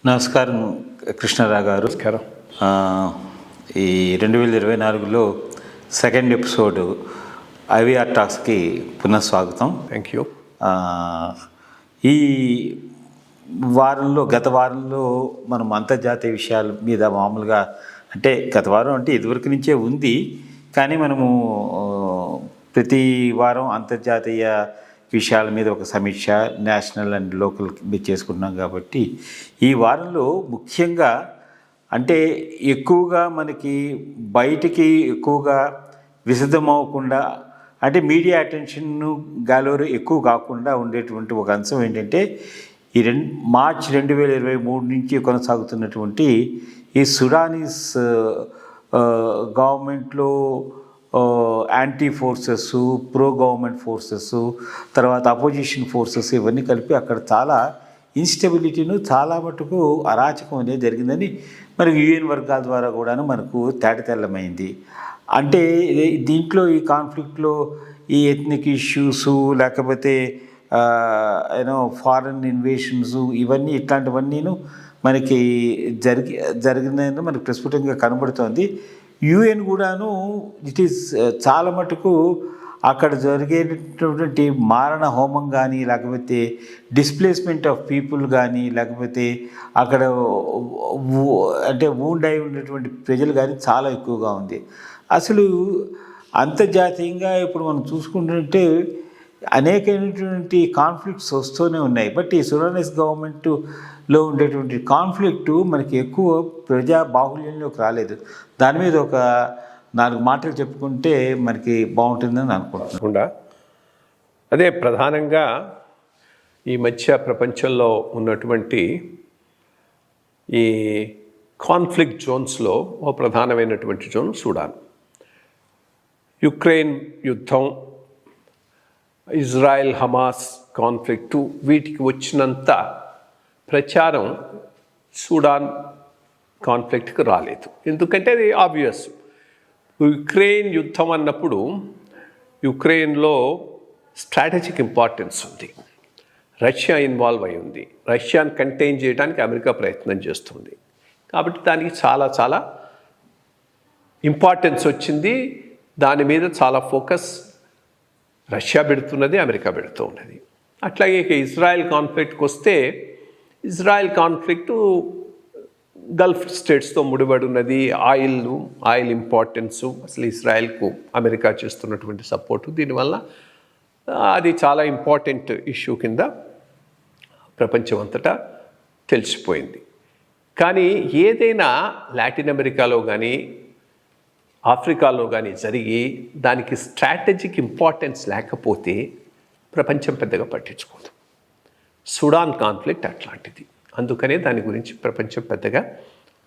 నమస్కారం కృష్ణారావు గారు. నమస్కారం. ఈ 2024లో సెకండ్ ఎపిసోడ్ ఐవీఆర్ టాక్స్కి పునఃస్వాగతం. Thank you. ఈ గత వారంలో మనం అంతర్జాతీయ విషయాల మీద మామూలుగా అంటే గత వారం అంటే ఇదివరకు నుంచే ఉంది, కానీ మనము ప్రతి వారం అంతర్జాతీయ విషయాల మీద ఒక సమీక్ష నేషనల్ అండ్ లోకల్ చేసుకుంటున్నాం. కాబట్టి ఈ వారంలో ముఖ్యంగా అంటే ఎక్కువగా మనకి బయటికి ఎక్కువగా విశదమవ్వకుండా అంటే మీడియా అటెన్షన్ గాలోరు ఎక్కువ కాకుండా ఉండేటువంటి ఒక అంశం ఏంటంటే ఈ మార్చి 2023 నుంచి కొనసాగుతున్నటువంటి ఈ సుడానీస్ గవర్నమెంట్లో anti forces, pro government forces, తర్వాత అపోజిషన్ ఫోర్సెస్ ఇవన్నీ కలిపి అక్కడ చాలా ఇన్స్టెబిలిటీను చాలా మటుకు అరాచకం అనేది జరిగిందని మనకు యుఎన్ వర్గాల ద్వారా కూడాను మనకు తేటతెల్లమైంది. అంటే దీంట్లో ఈ కాన్ఫ్లిక్ట్లో ఈ ఎథ్నిక్ ఇష్యూస్ లేకపోతే ఫారెన్ ఇన్వేషన్స్ ఇవన్నీ ఇట్లాంటివన్నీను మనకి జరిగిందని మనకు ప్రస్ఫుటంగా కనబడుతోంది. యుఎన్ కూడాను ఇట్ ఈస్ చాలా మటుకు అక్కడ జరిగేటటువంటి మారణ హోమం కానీ లేకపోతే డిస్ప్లేస్మెంట్ ఆఫ్ పీపుల్ కానీ లేకపోతే అక్కడ అంటే వూండ్ అయి ఉన్నటువంటి ప్రజలు కానీ చాలా ఎక్కువగా ఉంది. అసలు అంతర్జాతీయంగా ఇప్పుడు మనం చూసుకుంటుంటే అనేకమైనటువంటి కాన్ఫ్లిక్ట్స్ వస్తూనే ఉన్నాయి. బట్ ఈ సుడానీస్ గవర్నమెంట్లో ఉండేటువంటి కాన్ఫ్లిక్టు మనకి ఎక్కువ ప్రజా బాహుళ్యంలోకి రాలేదు. దాని మీద ఒక 4 మాటలు చెప్పుకుంటే మనకి బాగుంటుందని అనుకుంటున్నా. అదే ప్రధానంగా ఈ మధ్య ప్రపంచంలో ఉన్నటువంటి ఈ కాన్ఫ్లిక్ట్ జోన్స్లో ఓ ప్రధానమైనటువంటి జోన్ సుడాన్. యుక్రెయిన్ యుద్ధం, ఇజ్రాయెల్ హమాస్ కాన్ఫ్లిక్టు వీటికి వచ్చినంత ప్రచారం సుడాన్ కాన్ఫ్లిక్ట్కి రాలేదు. ఎందుకంటే అది ఆబ్వియస్. యుక్రెయిన్ యుద్ధం అన్నప్పుడు యుక్రెయిన్లో స్ట్రాటజిక్ ఇంపార్టెన్స్ ఉంది. రష్యా ఇన్వాల్వ్ అయి ఉంది. రష్యాను కంటైన్ చేయడానికి అమెరికా ప్రయత్నం చేస్తుంది. కాబట్టి దానికి చాలా చాలా ఇంపార్టెన్స్ వచ్చింది. దాని మీద చాలా ఫోకస్ రష్యా పెడుతున్నది, అమెరికా పెడుతూ ఉన్నది. అట్లాగే ఇజ్రాయెల్ కాన్ఫ్లిక్ట్కి వస్తే ఇజ్రాయెల్ కాన్ఫ్లిక్టు గల్ఫ్ స్టేట్స్తో ముడిపడి ఉన్నది. ఆయిల్ ఇంపార్టెన్సు, అసలు ఇజ్రాయెల్కు అమెరికా చేస్తున్నటువంటి సపోర్టు, దీనివల్ల అది చాలా ఇంపార్టెంట్ ఇష్యూ కింద ప్రపంచం అంతటా తెలిసిపోయింది. కానీ ఏదైనా లాటిన్ అమెరికాలో కానీ ఆఫ్రికాలో కానీ జరిగి దానికి స్ట్రాటజిక్ ఇంపార్టెన్స్ లేకపోతే ప్రపంచం పెద్దగా పట్టించుకోదు. సుడాన్ కాన్ఫ్లిక్ట్ అట్లాంటిది. అందుకనే దాని గురించి ప్రపంచం పెద్దగా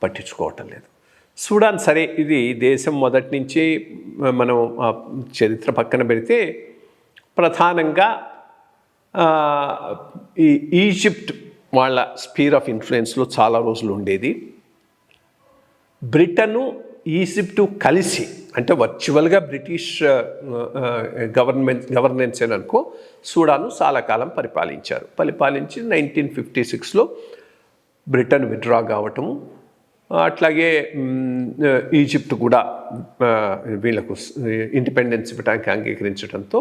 పట్టించుకోవటం లేదు. సుడాన్ సరే, ఇది దేశం మొదటి నుంచి మనం చరిత్ర పక్కన పెడితే ప్రధానంగా ఈ ఈజిప్ట్ వాళ్ళ స్పీర్ ఆఫ్ ఇన్ఫ్లుయెన్స్లో చాలా రోజులు ఉండేది. బ్రిటను ఈజిప్టు కలిసి అంటే వర్చువల్గా బ్రిటిష్ గవర్నెన్స్ అని అనుకో సుడాను చాలా కాలం పరిపాలించి 1956లో బ్రిటన్ విత్డ్రా కావటము, అట్లాగే ఈజిప్ట్ కూడా వీళ్ళకు ఇండిపెండెన్స్ ఇవ్వడానికి అంగీకరించడంతో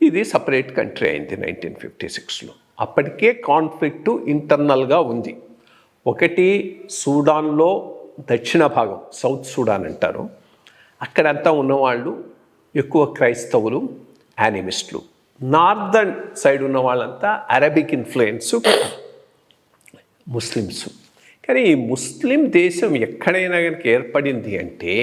ఇది సపరేట్ కంట్రీ అయింది 1956లో. అప్పటికే కాన్ఫ్లిక్టు ఇంటర్నల్గా ఉంది. ఒకటి సుడాన్లో దక్షిణ భాగం, సౌత్ సుడాన్ అంటారు, అక్కడంతా ఉన్నవాళ్ళు ఎక్కువ క్రైస్తవులు, యానిమిస్టులు. నార్దర్న్ సైడ్ ఉన్న వాళ్ళంతా అరబిక్ ఇన్ఫ్లుయెన్స్, ముస్లిమ్స్. కానీ ఈ ముస్లిం దేశం ఎక్కడైనా కనుక ఏర్పడింది అంటే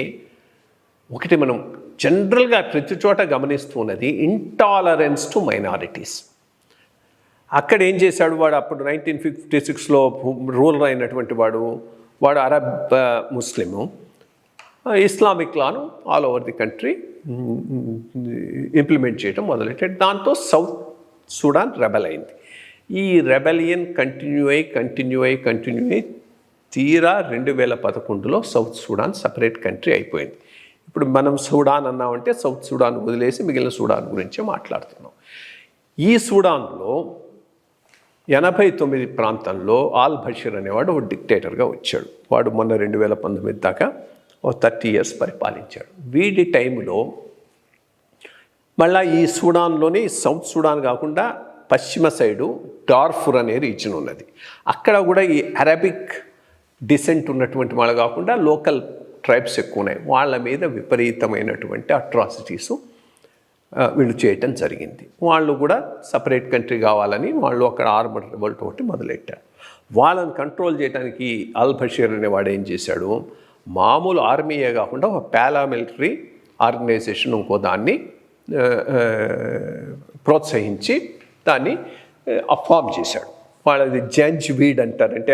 ఒకటి మనం జనరల్గా ప్రతి చోట గమనిస్తున్నది ఇంటాలరెన్స్ టు మైనారిటీస్. అక్కడ ఏం చేశాడు వాడు, అప్పుడు 1956లో రూలర్ అయినటువంటి వాడు అరబ్ ముస్లిము, ఇస్లామిక్ లాను all over the country implement చేయడం మొదలెట్టాడు. దాంతో సౌత్ సుడాన్ రెబెల్ అయింది. ఈ రెబెలియన్ కంటిన్యూ అయి తీరా 2011లో సౌత్ సుడాన్ సపరేట్ కంట్రీ అయిపోయింది. ఇప్పుడు మనం సుడాన్ అన్నామంటే సౌత్ సుడాన్ వదిలేసి మిగిలిన సుడాన్ గురించే మాట్లాడుతున్నాం. ఈ సుడాన్లో 89 ప్రాంతంలో ఆల్ బషీర్ అనేవాడు ఒక డిక్టేటర్గా వచ్చాడు. వాడు మొన్న 2019 దాకా ఓ 30 years పరిపాలించాడు. వీడి టైంలో మళ్ళీ ఈ సూడాన్లోని సౌత్ సూడాన్ కాకుండా పశ్చిమ సైడు డార్ఫుర్ అనే రీజన్ ఉన్నది. అక్కడ కూడా ఈ అరబిక్ డిసెంట్ ఉన్నటువంటి వాళ్ళు కాకుండా లోకల్ ట్రైబ్స్ ఎక్కువ ఉన్నాయి. వాళ్ళ మీద విపరీతమైనటువంటి అట్రాసిటీసు వీళ్ళు చేయటం జరిగింది. వాళ్ళు కూడా సపరేట్ కంట్రీ కావాలని వాళ్ళు అక్కడ ఆర్మడ్ రివోల్ట్ ఒకటి మొదలెట్టారు. వాళ్ళని కంట్రోల్ చేయడానికి అల్ బషీర్ అనేవాడు ఏం చేశాడు, మామూలు ఆర్మీయే కాకుండా ఒక పారామిలిటరీ ఆర్గనైజేషన్ ఇంకో దాన్ని ప్రోత్సహించి దాన్ని ఫామ్ చేశాడు. వాళ్ళది జంజ్వీడ్ అంటారు. అంటే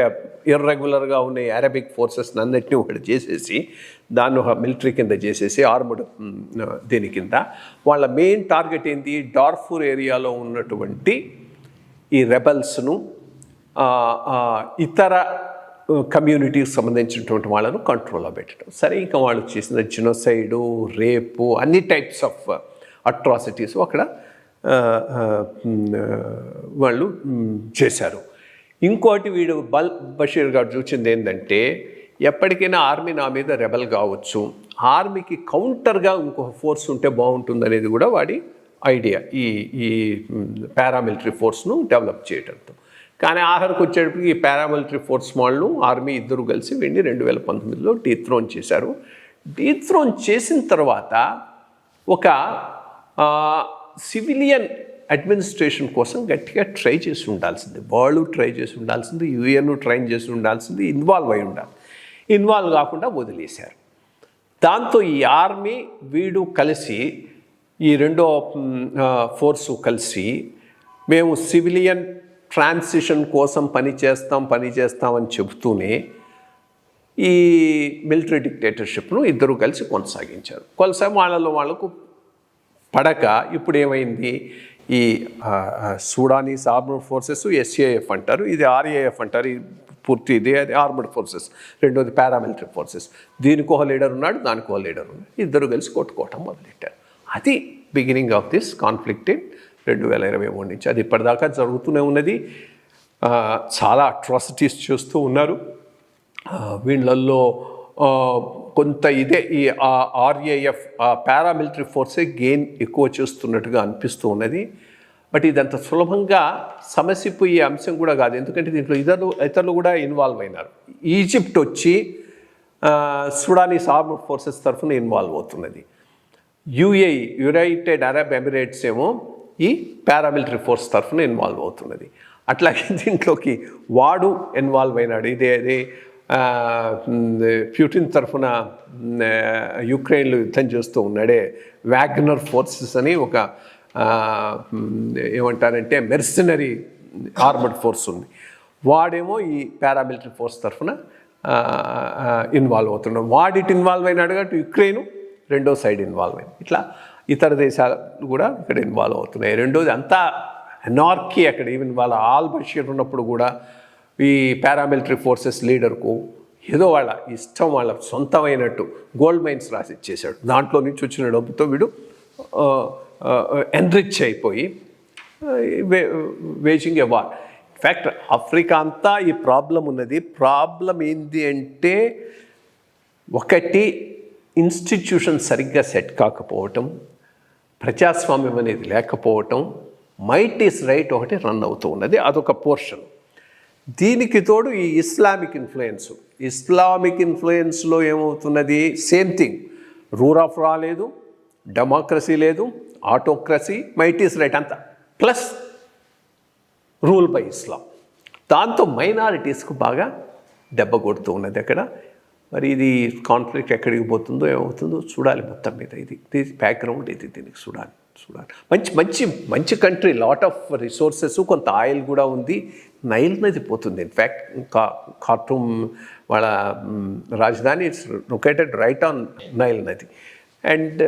ఇర్రెగ్యులర్గా ఉన్న అరబిక్ ఫోర్సెస్ అన్నిటినీ ఒకటి చేసేసి దాన్ని ఒక మిలిటరీ కింద చేసేసి ఆర్మడ్ దీని కింద వాళ్ళ మెయిన్ టార్గెట్ ఏంటి, డార్ఫూర్ ఏరియాలో ఉన్నటువంటి ఈ రెబల్స్ను ఇతర కమ్యూనిటీకి సంబంధించినటువంటి వాళ్ళను కంట్రోల్లో పెట్టడం. సరే, ఇంకా వాళ్ళు చేసిన జెనోసైడు, రేపు, అన్ని టైప్స్ ఆఫ్ అట్రాసిటీస్ అక్కడ వాళ్ళు చేశారు. ఇంకోటి వీడు బషీర్ గారు చూసింది ఏంటంటే, ఎప్పటికైనా ఆర్మీ నా మీద రెబల్ కావచ్చు, ఆర్మీకి కౌంటర్గా ఇంకొక ఫోర్స్ ఉంటే బాగుంటుంది అనేది కూడా వాడి ఐడియా, ఈ పారామిలిటరీ ఫోర్స్ను డెవలప్ చేయడంతో. కానీ ఆఖరికి వచ్చేటప్పటికి ఈ పారామిలిటరీ ఫోర్స్ వాళ్ళు ఆర్మీ ఇద్దరు కలిసి వీడిని 2019లో డీథ్రోన్ చేశారు. డీథ్రోన్ చేసిన తర్వాత ఒక సివిలియన్ అడ్మినిస్ట్రేషన్ కోసం గట్టిగా ట్రై చేసి ఉండాల్సింది, వాళ్ళు ట్రై చేసి ఉండాల్సింది, యుఎన్ ట్రైన్ చేసి ఉండాల్సింది, ఇన్వాల్వ్ అయి ఉండాలి. ఇన్వాల్వ్ కాకుండా వదిలేశారు. దాంతో ఈ ఆర్మీ వీడు కలిసి, ఈ రెండో ఫోర్సు కలిసి, మేము సివిలియన్ ట్రాన్సిషన్ కోసం పనిచేస్తామని చెబుతూనే ఈ మిలిటరీ డిక్టేటర్షిప్ను ఇద్దరు కలిసి కొనసాగించారు. వాళ్ళకు పడక ఇప్పుడు ఏమైంది, ఈ సూడానీస్ ఆర్మడ్ ఫోర్సెస్ ఎస్ఏఎఫ్ అంటారు, ఇది ఆర్ఏఎఫ్ అంటారు, పూర్తి ఇది అది ఆర్మడ్ ఫోర్సెస్, రెండోది పారామిలిటరీ ఫోర్సెస్. దీనికి ఒక లీడర్ ఉన్నాడు, దానికి ఒక లీడర్ ఉన్నాడు, ఇద్దరు కలిసి కొట్టుకోవటం మొదలెట్టారు. అది బిగినింగ్ ఆఫ్ దిస్ కాన్ఫ్లిక్ట్ 2023 నుంచి. అది ఇప్పటిదాకా జరుగుతూనే ఉన్నది. చాలా అట్రాసిటీస్ చేస్తూ ఉన్నారు. వీళ్ళల్లో కొంత ఇదే ఈ ఆర్ఏఎఫ్ పారామిలిటరీ ఫోర్సే గెయిన్ ఎక్కువ చేస్తున్నట్టుగా అనిపిస్తూ ఉన్నది. బట్ ఇదంత సులభంగా సమసిపోయే అంశం కూడా కాదు, ఎందుకంటే దీంట్లో ఇతరులు కూడా ఇన్వాల్వ్ అయినారు. ఈజిప్ట్ వచ్చి సుడానీస్ ఆర్మడ్ ఫోర్సెస్ తరఫున ఇన్వాల్వ్ అవుతున్నది. యుఏఈ, యునైటెడ్ అరబ్ ఎమిరేట్స్ ఏమో ఈ పారామిలిటరీ ఫోర్స్ తరఫున ఇన్వాల్వ్ అవుతున్నది. అట్లాగే దీంట్లోకి వాడు ఇన్వాల్వ్ అయినాడు. ఇదే ప్యూటిన్ తరఫున యుక్రెయిన్లో యుద్ధం చేస్తూ ఉన్నాడే వాగ్నర్ ఫోర్సెస్ అని ఒక ఏమంటారంటే మెర్సినరీ ఆర్మడ్ ఫోర్స్ ఉంది. వాడేమో ఈ పారామిలిటరీ ఫోర్స్ తరఫున ఇన్వాల్వ్ అవుతున్నాడు. వాడిటి ఇన్వాల్వ్ అయినాడు కాబట్టి యుక్రెయిన్ రెండో సైడ్ ఇన్వాల్వ్ అయింది. ఇట్లా ఇతర దేశాలు కూడా ఇక్కడ ఇన్వాల్వ్ అవుతున్నాయి. రెండోది అంతా అనార్కీ అక్కడ. ఈవెన్ వాళ్ళ ఆల్ బషీర్ ఉన్నప్పుడు కూడా ఈ పారామిలిటరీ ఫోర్సెస్ లీడర్కు ఏదో వాళ్ళ ఇష్టం, వాళ్ళ సొంతమైనట్టు గోల్డ్ మైన్స్ రాసి ఇచ్చేశాడు. దాంట్లో నుంచి వచ్చిన డబ్బుతో వీడు ఎన్రిచ్ అయిపోయి waging a war. In fact Africa అంతా ఈ ప్రాబ్లం ఉన్నది. ప్రాబ్లం ఏంటి అంటే, ఒకటి ఇన్స్టిట్యూషన్ సరిగ్గా సెట్ కాకపోవటం, ప్రజాస్వామ్యం అనేది లేకపోవటం, మైట్ ఈస్ రైట్ ఒకటి రన్ అవుతూ ఉన్నది, అదొక పోర్షన్. దీనికి తోడు ఈ ఇస్లామిక్ ఇన్ఫ్లుయెన్స్లో ఏమవుతున్నది, same thing, rule of law లేదు, డెమోక్రసీ లేదు, ఆటోక్రసీ, మైట్ ఈస్ రైట్ అంతా, ప్లస్ రూల్ బై ఇస్లాం. దాంతో మైనారిటీస్కు బాగా దెబ్బ కొడుతూ ఉన్నది అక్కడ. మరి ఇది కాన్ఫ్లిక్ట్ ఎక్కడికి పోతుందో ఏమవుతుందో చూడాలి. మొత్తం మీద ఇది బ్యాక్గ్రౌండ్, ఇది దీనికి చూడాలి. మంచి కంట్రీ, లాట్ ఆఫ్ రిసోర్సెస్, కొంత ఆయిల్ కూడా ఉంది. నైల్ నది పోతుంది. ఇన్ఫ్యాక్ట్ ఖార్టూమ్ వాళ్ళ రాజధాని it's located right on Nile నది. అండ్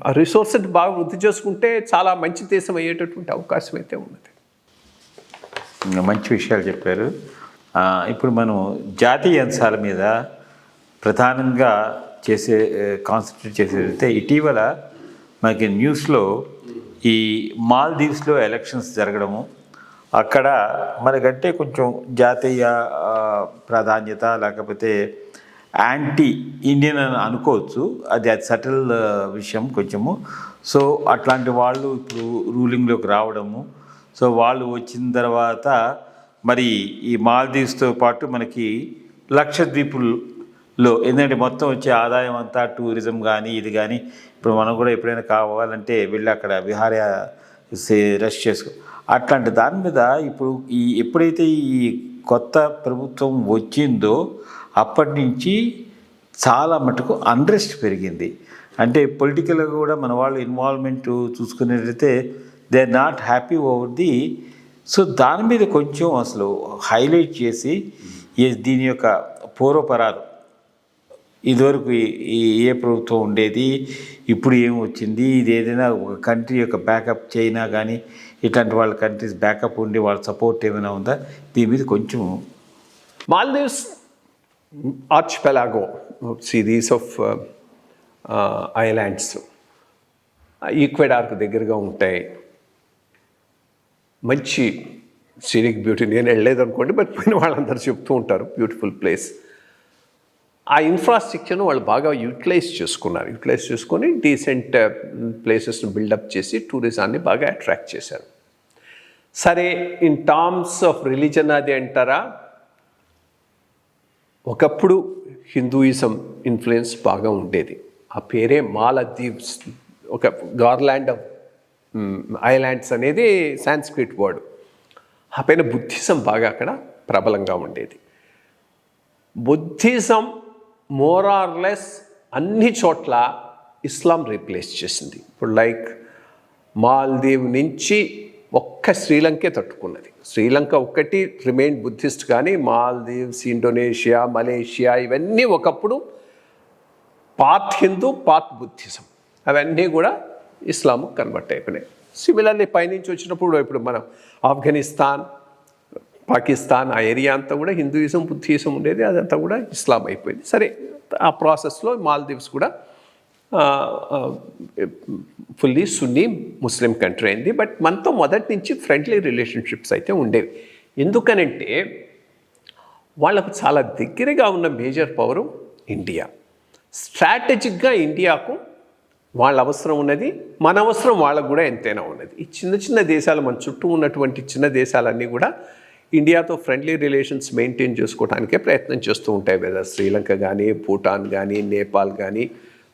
ఆ రిసోర్సెస్ బాగా వృద్ధి చేసుకుంటే చాలా మంచి దేశం అయ్యేటటువంటి అవకాశం అయితే ఉన్నది. మంచి విషయాలు చెప్పారు. ఇప్పుడు మనం జాతీయ అంశాల మీద ప్రధానంగా కాన్సన్ట్రేట్ చేసేదైతే, ఇటీవల మనకి న్యూస్లో ఈ మాల్దీవ్స్లో ఎలక్షన్స్ జరగడము, అక్కడ మనకంటే కొంచెం జాతీయ ప్రాధాన్యత లేకపోతే యాంటీ ఇండియన్ అని అనుకోవచ్చు. అది సటిల్ విషయం కొంచెము. సో అట్లాంటి వాళ్ళు ఇప్పుడు రూలింగ్లోకి రావడము, సో వాళ్ళు వచ్చిన తర్వాత మరి ఈ మాల్దీవ్స్తో పాటు మనకి లక్షద్వీపుల్లో ఎందుకంటే మొత్తం వచ్చే ఆదాయం అంతా టూరిజం కానీ ఇది కానీ, ఇప్పుడు మనం కూడా ఎప్పుడైనా కావాలంటే వెళ్ళి అక్కడ విహార రెస్ట్ చేసుకో, అట్లాంటి దాని మీద ఇప్పుడు ఎప్పుడైతే ఈ కొత్త ప్రభుత్వం వచ్చిందో అప్పటి నుంచి చాలా మటుకు అన్రెస్ట్ పెరిగింది. అంటే పొలిటికల్గా కూడా మన వాళ్ళు ఇన్వాల్వ్మెంట్ చూసుకునేటైతే they are not happy over the. So దాని మీద కొంచెం అసలు హైలైట్ చేసి దీని యొక్క పూర్వపరాలు, ఇదివరకు ఏ ప్రభుత్వం ఉండేది, ఇప్పుడు ఏం వచ్చింది, ఇది ఏదైనా ఒక కంట్రీ యొక్క బ్యాకప్, చైనా కానీ ఇట్లాంటి వాళ్ళ కంట్రీస్ బ్యాకప్ ఉండి వాళ్ళ సపోర్ట్ ఏమైనా ఉందా, దీని మీద కొంచెం. Maldives archipelago series of islands ఈక్వెడార్కు దగ్గరగా ఉంటాయి. మంచి సీనిక్ బ్యూటీ, నేను వెళ్ళలేదు అనుకోండి, బట్ పోయిన వాళ్ళందరూ చెప్తూ ఉంటారు బ్యూటిఫుల్ ప్లేస్. ఆ ఇన్ఫ్రాస్ట్రక్చర్ను వాళ్ళు బాగా యూటిలైజ్ చేసుకొని డీసెంట్ ప్లేసెస్ను బిల్డప్ చేసి టూరిజాన్ని బాగా అట్రాక్ట్ చేశారు. సరే, ఇన్ టర్మ్స్ ఆఫ్ రిలీజన్ అది అంటారా, ఒకప్పుడు హిందూయిజం ఇన్ఫ్లుయెన్స్ బాగా ఉండేది. ఆ పేరే మాలదీవ్స్, ఒక గార్లాండ్ ఆఫ్ ఐలాండ్స్ అనేది సాంస్క్రిట్ వర్డ్. ఆ పైన బుద్ధిజం బాగా అక్కడ ప్రబలంగా ఉండేది. బుద్ధిజం మోరార్లెస్ అన్ని చోట్ల ఇస్లాం రీప్లేస్ చేసింది. ఇప్పుడు లైక్ మాల్దీవ్ నుంచి ఒక్క శ్రీలంకే తట్టుకున్నది. శ్రీలంక ఒక్కటి రిమైన్ బుద్ధిస్ట్, కానీ మాల్దీవ్స్, ఇండోనేషియా, మలేషియా ఇవన్నీ ఒకప్పుడు పార్ట్ హిందూ పార్ట్ బుద్ధిజం, అవన్నీ కూడా ఇస్లాం కన్వర్ట్ అయిపోయినాయి. సిమిలర్లీ పైనుంచి వచ్చినప్పుడు ఇప్పుడు మనం ఆఫ్ఘనిస్తాన్, పాకిస్తాన్ ఆ ఏరియా అంతా కూడా హిందూయిజం బుద్ధిజం ఉండేది, అదంతా కూడా ఇస్లాం అయిపోయింది. సరే, ఆ ప్రాసెస్లో మాల్దీవ్స్ కూడా ఫుల్లీ సున్నీ ముస్లిం కంట్రీ అయింది. బట్ మనతో మొదటి నుంచి ఫ్రెండ్లీ రిలేషన్షిప్స్ అయితే ఉండేవి. ఎందుకనంటే వాళ్ళకు చాలా దగ్గరగా ఉన్న మేజర్ పవరు ఇండియా. స్ట్రాటజిక్గా ఇండియాకు వాళ్ళ అవసరం ఉన్నది, మన అవసరం వాళ్ళకు కూడా ఎంతైనా ఉన్నది. ఈ చిన్న చిన్న దేశాలు, మన చుట్టూ ఉన్నటువంటి చిన్న దేశాలన్నీ కూడా ఇండియాతో ఫ్రెండ్లీ రిలేషన్స్ మెయింటైన్ చేసుకోవడానికే ప్రయత్నం చేస్తూ ఉంటాయి. కదా శ్రీలంక కానీ, భూటాన్ కానీ, నేపాల్ కానీ,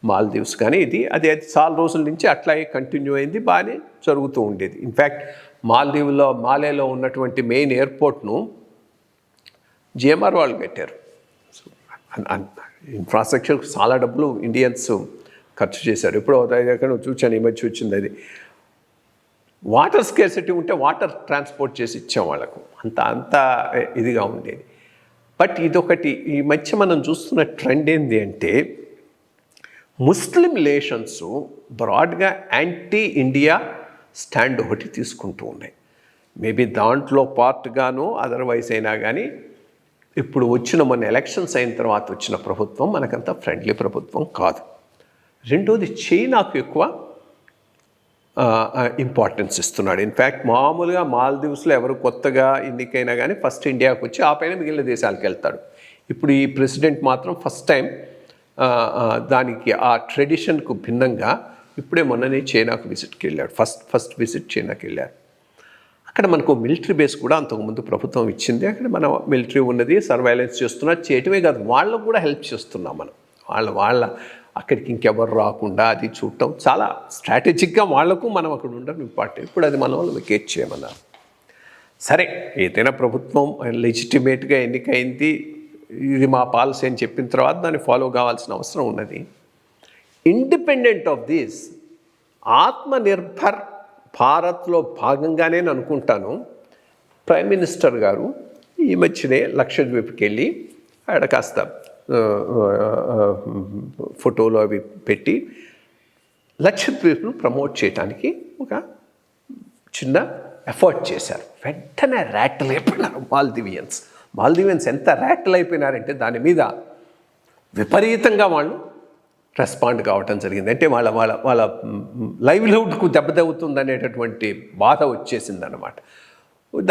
మాల్దీవ్స్ కానీ, అది చాలా రోజుల నుంచి అట్లాగే కంటిన్యూ అయింది, బాగానే జరుగుతూ ఉండేది. ఇన్ఫ్యాక్ట్ మాలేలో ఉన్నటువంటి మెయిన్ ఎయిర్పోర్ట్ను జిఎంఆర్ వాళ్ళు కట్టారు. ఇన్ఫ్రాస్ట్రక్చర్ చాలా డబ్బులు ఇండియన్స్ ఖర్చు చేశారు. ఎప్పుడో దగ్గర చూచాను, ఈ మధ్య వచ్చింది అది. వాటర్ స్కేర్సిటీ ఉంటే వాటర్ ట్రాన్స్పోర్ట్ చేసి ఇచ్చాం వాళ్ళకు, అంత ఇదిగా ఉండేది. బట్ ఇదొకటి ఈ మధ్య మనం చూస్తున్న ట్రెండ్ ఏంటి అంటే, ముస్లిం రిలేషన్స్ బ్రాడ్గా యాంటీ ఇండియా స్టాండ్ ఒకటి తీసుకుంటూ ఉన్నాయి. మేబీ దాంట్లో పార్ట్గాను అదర్వైజ్ అయినా కానీ ఇప్పుడు వచ్చిన మన ఎలక్షన్స్ అయిన తర్వాత వచ్చిన ప్రభుత్వం మనకంత ఫ్రెండ్లీ ప్రభుత్వం కాదు. రెండోది, చైనాకు ఎక్కువ ఇంపార్టెన్స్ ఇస్తున్నాడు. ఇన్ఫ్యాక్ట్ మామూలుగా మాల్దీవ్స్లో ఎవరు కొత్తగా ఎన్నికైనా కానీ ఫస్ట్ ఇండియాకు వచ్చి ఆ పైన మిగిలిన దేశాలకు వెళ్తాడు. ఇప్పుడు ఈ ప్రెసిడెంట్ మాత్రం ఫస్ట్ టైం దానికి ఆ ట్రెడిషన్కు భిన్నంగా ఇప్పుడే మొన్ననే చైనాకు విజిట్కి వెళ్ళాడు. ఫస్ట్ విజిట్ చైనాకి వెళ్ళారు. అక్కడ మనకు మిలిటరీ బేస్ కూడా అంతకుముందు ప్రభుత్వం ఇచ్చింది. అక్కడ మన మిలిటరీ ఉన్నది, సర్వైలెన్స్ చేస్తున్నారు. చేయటమే కాదు, వాళ్ళకు కూడా హెల్ప్ చేస్తున్నాం మనం. వాళ్ళ అక్కడికి ఇంకెవరు రాకుండా అది చూడటం చాలా స్ట్రాటజిక్గా వాళ్లకు మనం అక్కడ ఉండడం ఇంపార్టెంట్. ఇప్పుడు అది మనం వెకేట్ చేయమన్నారు. సరే, ఏదైనా ప్రభుత్వం లెజిటిమేట్గా ఎన్నికైంది, ఇది మా పాలసీ అని చెప్పిన తర్వాత దాన్ని ఫాలో కావాల్సిన అవసరం ఉన్నది. ఇండిపెండెంట్ ఆఫ్ దిస్, ఆత్మనిర్భర్ భారత్లో భాగంగానే అనుకుంటాను ప్రైమ్ మినిస్టర్ గారు ఈ మధ్యనే లక్షద్వీప్కి వెళ్ళి ఆడ కాస్త ఫోటోలు అవి పెట్టి లక్షద్వీప్ను ప్రమోట్ చేయడానికి ఒక చిన్న ఎఫర్ట్ చేశారు. వెంటనే ర్యాటిల్ అయిపోయినారు మాల్దీవియన్స్ ఎంత ర్యాటిల్ అయిపోయినారంటే దాని మీద విపరీతంగా వాళ్ళు రెస్పాండ్ కావటం జరిగింది. అంటే వాళ్ళ లైవ్లీహుడ్కు దెబ్బతవుతుంది అనేటటువంటి బాధ వచ్చేసిందన్నమాట.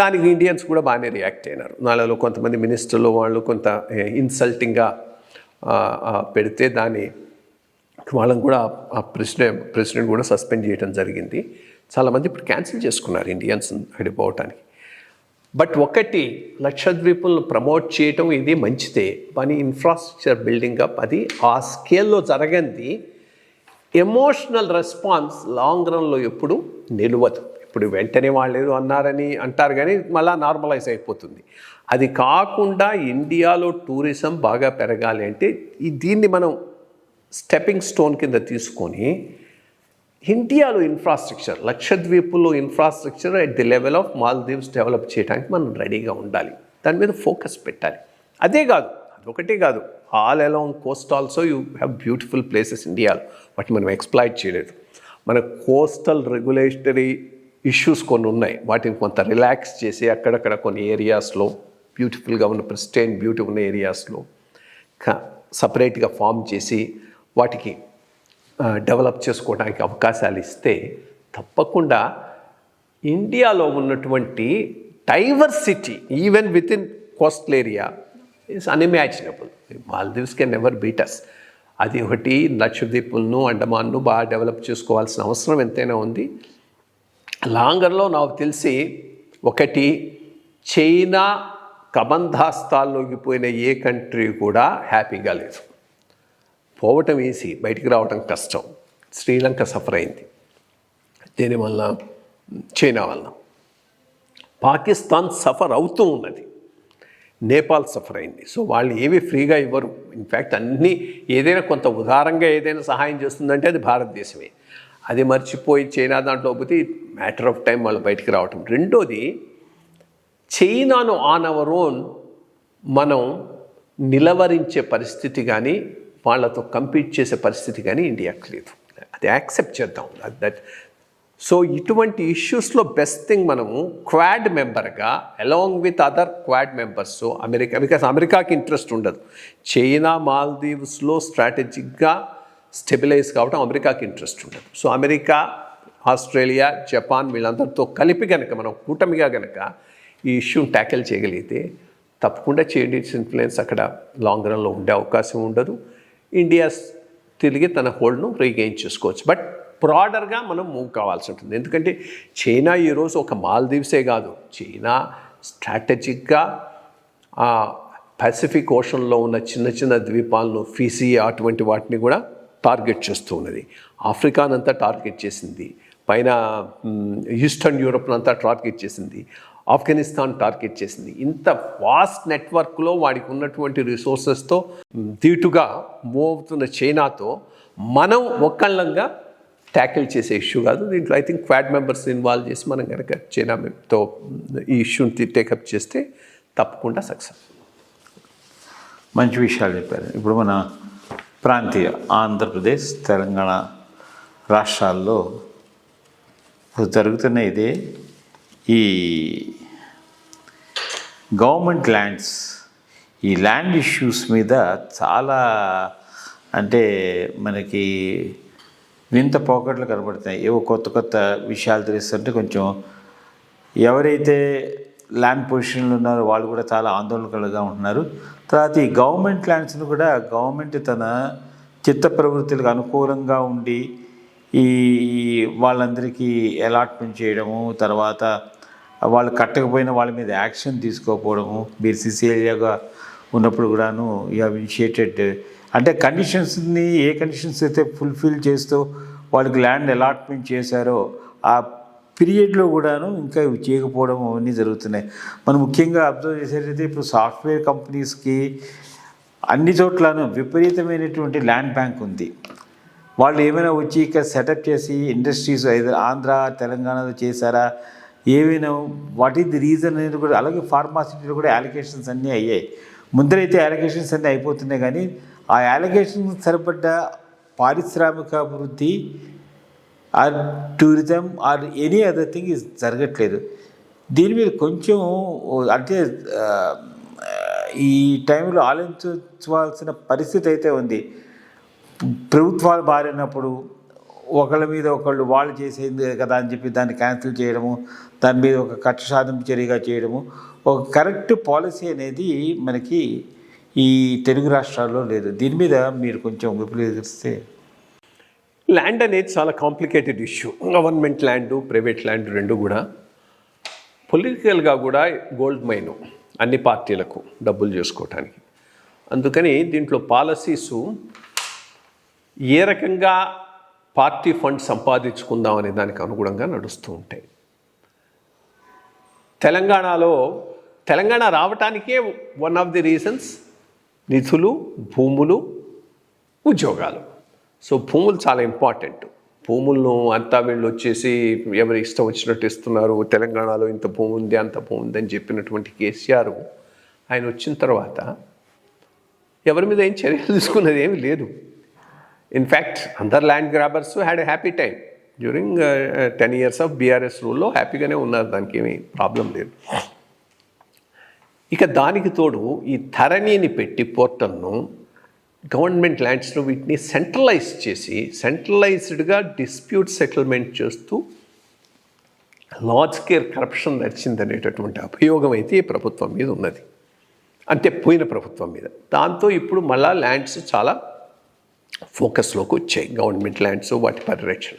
దానికి ఇండియన్స్ కూడా బాగానే రియాక్ట్ అయినారు. నాలో కొంతమంది మినిస్టర్లు వాళ్ళు కొంత ఇన్సల్టింగ్గా పెడితే దాన్ని వాళ్ళని కూడా ఆ ప్రెసిడెంట్ కూడా సస్పెండ్ చేయడం జరిగింది. చాలామంది ఇప్పుడు క్యాన్సిల్ చేసుకున్నారు ఇండియన్స్ అక్కడికి పోవటానికి. బట్ ఒకటి, లక్షద్వీపులను ప్రమోట్ చేయటం ఇది మంచిదే, కానీ ఇన్ఫ్రాస్ట్రక్చర్ బిల్డింగ్ అప్ అది ఆ స్కేల్లో జరగంది. ఎమోషనల్ రెస్పాన్స్ లాంగ్ రన్లో ఎప్పుడు నిలవదు. ఇప్పుడు వెంటనే వాళ్ళు ఏదో అన్నారని అంటారు కానీ మళ్ళీ నార్మలైజ్ అయిపోతుంది. అది కాకుండా ఇండియాలో టూరిజం బాగా పెరగాలి అంటే దీన్ని మనం స్టెప్పింగ్ స్టోన్ కింద తీసుకొని ఇండియాలో ఇన్ఫ్రాస్ట్రక్చర్, లక్షద్వీపుల్లో infrastructure at the level of Maldives develop చేయడానికి మనం రెడీగా ఉండాలి. దాని మీద ఫోకస్ పెట్టాలి. అదే కాదు, అదొకటే కాదు, all along Coast also you have beautiful places ఇండియాలో. వాటిని మనం ఎక్స్ప్లాయిట్ చేయలేదు. మన కోస్టల్ రెగ్యులేటరీ ఇష్యూస్ కొన్ని ఉన్నాయి, వాటిని కొంత రిలాక్స్ చేసి అక్కడక్కడ కొన్ని ఏరియాస్లో బ్యూటిఫుల్గా ఉన్న ప్రిస్టైన్ బ్యూటీ ఉన్న ఏరియాస్లో సపరేట్గా ఫామ్ చేసి వాటికి డెవలప్ చేసుకోవడానికి అవకాశాలు ఇస్తే తప్పకుండా ఇండియాలో ఉన్నటువంటి diversity even within coastal area is unimaginable. Maldives can never beat us. అది ఒకటి. లక్షద్వీపులను అండమాన్ను బాగా డెవలప్ చేసుకోవాల్సిన అవసరం ఎంతైనా ఉంది. లాంగర్లో నాకు తెలిసి ఒకటి, చైనా కబంధాస్తాల్లోకి పోయిన ఏ కంట్రీ కూడా హ్యాపీగా లేదు. పోవటం ఈజీ, బయటికి రావటం కష్టం. శ్రీలంక సఫర్ అయింది దీనివల్ల, చైనా వల్ల. పాకిస్తాన్ సఫర్ అవుతూ ఉన్నది, నేపాల్ సఫర్ అయింది. సో వాళ్ళు ఏవి ఫ్రీగా ఇవ్వరు. ఇన్ఫ్యాక్ట్ అన్నీ ఏదైనా కొంత ఉదారంగా ఏదైనా సహాయం చేస్తుందంటే అది భారతదేశమే. అది మర్చిపోయి చైనా దాంట్లో పోతే మ్యాటర్ ఆఫ్ టైం వాళ్ళు బయటికి రావటం. రెండోది, చైనాను ఆన్ అవర్ ఓన్ మనం నిలవరించే పరిస్థితి కానీ వాళ్ళతో కంపీట్ చేసే పరిస్థితి కానీ ఇండియాకి లేదు. అది యాక్సెప్ట్ చేద్దాం. దట్ సో ఇటువంటి ఇష్యూస్లో బెస్ట్ థింగ్ మనము క్వాడ్ మెంబర్గా along with other quad members, America, because అమెరికాకి ఇంట్రెస్ట్ ఉండదు. చైనా మాల్దీవ్స్లో స్ట్రాటజిక్గా స్టెబిలైజ్ కావడం అమెరికాకి ఇంట్రెస్ట్ ఉండదు. సో అమెరికా, ఆస్ట్రేలియా, జపాన్ వీళ్ళందరితో కలిపి కనుక మనం కూటమిగా కనుక ఈ ఇష్యూని ట్యాకిల్ చేయగలిగితే తప్పకుండా చైనీస్ ఇన్ఫ్లుయెన్స్ అక్కడ లాంగ్ రన్లో ఉండే అవకాశం ఉండదు. ఇండియా తిరిగి తన హోల్డ్ను రీగెయిన్ చేసుకోవచ్చు. బట్ బ్రాడర్గా మనం మూవ్ కావాల్సి ఉంటుంది. ఎందుకంటే చైనా ఈరోజు ఒక మాల్దీవ్సే కాదు, చైనా స్ట్రాటజిక్గా పసిఫిక్ ఓషన్లో ఉన్న చిన్న చిన్న ద్వీపాలను, ఫిజీ అటువంటి వాటిని కూడా టార్గెట్ చేస్తూ ఉన్నది. ఆఫ్రికానంతా టార్గెట్ చేసింది, పైన ఈస్టర్న్ యూరోప్నంతా టార్గెట్ చేసింది, ఆఫ్ఘనిస్తాన్ టార్గెట్ చేసింది. ఇంత వాస్ట్ నెట్వర్క్లో వాడికి ఉన్నటువంటి రిసోర్సెస్తో ధీటుగా మూవ్ అవుతున్న చైనాతో మనం ఒక్కళ్ళంగా ట్యాకిల్ చేసే ఇష్యూ కాదు. దీంట్లో I think quad members involve చేసి మనం కనుక చైనాతో ఈ ఇష్యూని టేకప్ చేస్తే తప్పకుండా సక్సెస్. మంచి విషయాలు చెప్పారు. ఇప్పుడు మన ప్రాంతీయ ఆంధ్రప్రదేశ్, తెలంగాణ రాష్ట్రాల్లో జరుగుతున్న ఇదే ఈ గవర్నమెంట్ ల్యాండ్స్, ఈ ల్యాండ్ ఇష్యూస్ మీద చాలా అంటే మనకి వింత పోకట్లు కనబడుతున్నాయి. ఏవో కొత్త కొత్త విషయాలు తెలుస్తుంటే కొంచెం ఎవరైతే ల్యాండ్ పొజిషన్లు ఉన్నారో వాళ్ళు కూడా చాలా ఆందోళనకలుగా ఉంటున్నారు. తర్వాత ఈ గవర్నమెంట్ ల్యాండ్స్ను కూడా గవర్నమెంట్ తన చిత్త ప్రవృత్తులకు అనుకూలంగా ఉండి ఈ వాళ్ళందరికీ అలాట్మెంట్ చేయడము, తర్వాత వాళ్ళు కట్టకపోయిన వాళ్ళ మీద యాక్షన్ తీసుకోకపోవడము. మీరు సిసిఎల్గా ఉన్నప్పుడు కూడాను యూ హ్యావ్ ఇనిషియేటెడ్ అంటే కండిషన్స్ని ఏ కండిషన్స్ అయితే ఫుల్ఫిల్ చేస్తూ వాళ్ళకి ల్యాండ్ అలాట్మెంట్ చేశారో ఆ పీరియడ్లో కూడాను ఇంకా చేయకపోవడం అవన్నీ జరుగుతున్నాయి. మనం ముఖ్యంగా అబ్జర్వ్ చేసేటైతే ఇప్పుడు సాఫ్ట్వేర్ కంపెనీస్కి అన్ని చోట్లను విపరీతమైనటువంటి ల్యాండ్ బ్యాంక్ ఉంది. వాళ్ళు ఏమైనా వచ్చి ఇక్కడ సెటప్ చేసి ఇండస్ట్రీస్ ఆంధ్ర, తెలంగాణలో చేశారా, ఏమైనా వాట్ ఈస్ ది రీజన్ అనేది కూడా. అలాగే ఫార్మాసిటీలో కూడా అలిగేషన్స్ అన్నీ అయ్యాయి. ముందరైతే అలిగేషన్స్ అన్నీ అయిపోతున్నాయి, కానీ ఆ అలిగేషన్స్ సరిపడ్డ పారిశ్రామిక అభివృద్ధి or tourism or any other thing is జరగట్లేదు. దీని మీద కొంచెం అంటే ఈ టైంలో ఆలోచించవలసిన పరిస్థితి అయితే ఉంది. ప్రభుత్వాలు మారినప్పుడు ఒకళ్ళ మీద ఒకళ్ళు వాళ్ళు చేసేది కదా అని చెప్పి దాన్ని క్యాన్సిల్ చేయడము, దాని మీద ఒక కక్ష సాధింపు చర్యగా చేయడము, ఒక కరెక్ట్ పాలసీ అనేది మనకి ఈ తెలుగు రాష్ట్రాల్లో లేదు. దీని మీద మీరు కొంచెం విపులీకరిస్తే. ల్యాండ్ అనేది చాలా complicated issue. Government land, private land రెండు కూడా పొలిటికల్గా కూడా గోల్డ్ మైన్ అన్ని పార్టీలకు డబ్బులు చేసుకోవటానికి. అందుకని దీంట్లో పాలసీసు ఏ రకంగా పార్టీ ఫండ్ సంపాదించుకుందాం అనే దానికి అనుగుణంగా నడుస్తూ ఉంటాయి. తెలంగాణ రావటానికే వన్ ఆఫ్ ది రీజన్స్ నిధులు, భూములు, ఉద్యోగాలు. సో భూములు చాలా ఇంపార్టెంట్. భూములను అంతా వీళ్ళు వచ్చేసి ఎవరి ఇష్టం వచ్చినట్టు ఇస్తున్నారు, తెలంగాణలో ఇంత భూమి ఉంది అంత భూమి ఉంది అని చెప్పినటువంటి కేసీఆర్ ఆయన వచ్చిన తర్వాత ఎవరి మీద ఏం చర్యలు తీసుకున్నది ఏమీ లేదు. ఇన్ఫ్యాక్ట్ అందర్ land grabbers had a happy time during 10 years of BRS రూల్లో. హ్యాపీగానే ఉన్నారు, దానికి ఏమీ ప్రాబ్లం లేదు. ఇక దానికి తోడు ఈ ధరణిని పెట్టి పోర్టల్ను గవర్నమెంట్ ల్యాండ్స్లో వీటిని సెంట్రలైజ్ చేసి సెంట్రలైజ్డ్గా డిస్ప్యూట్ సెటిల్మెంట్ చేస్తూ లార్జ్ స్కేల్ కరప్షన్ నడిచిందనేటటువంటి అభియోగం అయితే ఈ ప్రభుత్వం మీద ఉన్నది, అంటే పోయిన ప్రభుత్వం మీద. దాంతో ఇప్పుడు మళ్ళా ల్యాండ్స్ చాలా ఫోకస్లోకి వచ్చాయి, గవర్నమెంట్ ల్యాండ్స్, వాటి పరిరక్షణ.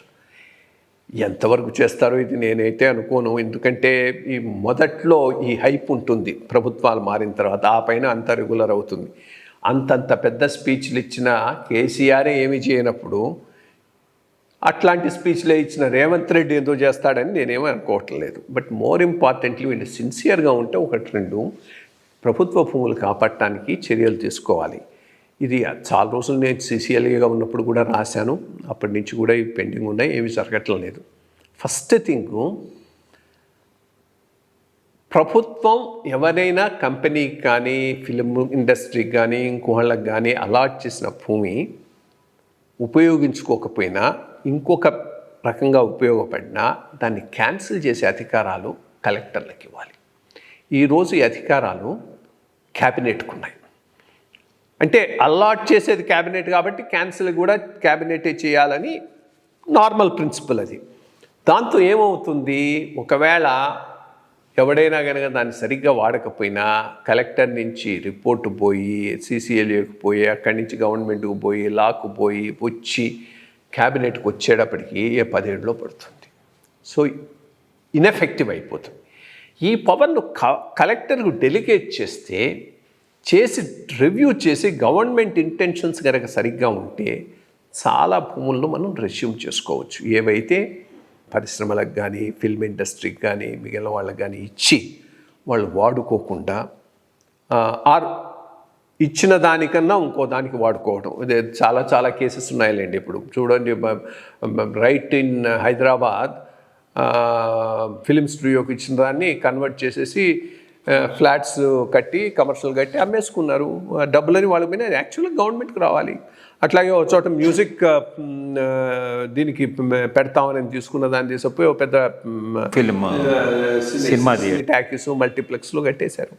ఎంతవరకు చేస్తారో ఇది నేనైతే అనుకోను. ఎందుకంటే ఈ మొదట్లో ఈ హైప్ ఉంటుంది, ప్రభుత్వాలు మారిన తర్వాత ఆ పైన అంత రెగ్యులర్ అవుతుంది. అంతంత పెద్ద స్పీచ్లు ఇచ్చిన కేసీఆరే ఏమి చేయనప్పుడు అట్లాంటి స్పీచ్లే ఇచ్చిన రేవంత్ రెడ్డి ఎందుకు చేస్తాడని నేనేమీ అనుకోవట్లేదు. బట్ మోర్ ఇంపార్టెంట్లీ వీళ్ళు సిన్సియర్గా ఉంటే ఒకటి రెండు ప్రభుత్వ భూములు కాపాడటానికి చర్యలు తీసుకోవాలి. ఇది చాలా రోజులు నేను సిసిఎల్ఏగా ఉన్నప్పుడు కూడా రాశాను, అప్పటి నుంచి కూడా ఇవి పెండింగ్ ఉన్నాయి, ఏమీ జరగట్లేదు. ఫస్ట్ థింగ్, ప్రభుత్వం ఎవరైనా కంపెనీకి కానీ ఫిలిం ఇండస్ట్రీకి కానీ ఇంకోళ్ళకి కానీ అలాట్ చేసిన భూమి ఉపయోగించుకోకపోయినా ఇంకొక రకంగా ఉపయోగపడినా దాన్ని క్యాన్సిల్ చేసే అధికారాలు కలెక్టర్లకు ఇవ్వాలి. ఈరోజు ఈ అధికారాలు క్యాబినెట్కు ఉన్నాయి. అంటే అలాట్ చేసేది క్యాబినెట్ కాబట్టి క్యాన్సిల్ కూడా క్యాబినెటే చేయాలని నార్మల్ ప్రిన్సిపల్ అది. దాంతో ఏమవుతుంది, ఒకవేళ ఎవడైనా కనుక దాన్ని సరిగ్గా వాడకపోయినా కలెక్టర్ నుంచి రిపోర్టు పోయి సిసిఎల్ఏకి పోయి అక్కడి నుంచి గవర్నమెంట్కి పోయి లాకు పోయి వచ్చి క్యాబినెట్కి వచ్చేటప్పటికి 10 ఏళ్ళలో పడుతుంది. సో ఇన్ఎఫెక్టివ్ అయిపోతుంది. ఈ పవర్ను కలెక్టర్కు డెలిగేట్ చేసి రివ్యూ చేసి గవర్నమెంట్ ఇంటెన్షన్స్ కనుక సరిగ్గా ఉంటే చాలా భూములను మనం రెస్యూమ్ చేసుకోవచ్చు. ఏవైతే పరిశ్రమలకు కానీ ఫిల్మ్ ఇండస్ట్రీకి కానీ మిగిలిన వాళ్ళకి కానీ ఇచ్చి వాళ్ళు వాడుకోకుండా ఆర్ ఇచ్చిన దానికన్నా ఇంకో దానికి వాడుకోవడం. ఇదే చాలా కేసెస్ ఉన్నాయిలేండి. ఇప్పుడు చూడండి, రైట్ ఇన్ హైదరాబాద్ ఫిలిం స్టూడియోకి ఇచ్చిన దాన్ని కన్వర్ట్ చేసేసి ఫ్లాట్స్ కట్టి కమర్షియల్ కట్టి అమ్మేసుకున్నారు. డబ్బులని వాళ్ళ మీద యాక్చువల్గా గవర్నమెంట్కి రావాలి. అట్లాగే ఒక చోట మ్యూజిక్ దీనికి పెడతామని తీసుకున్న దాన్ని తీసుకుపోయి ఒక పెద్ద ఫిల్మ్ సినిమా ట్యాక్స్ మల్టీప్లెక్స్లో కట్టేశారు.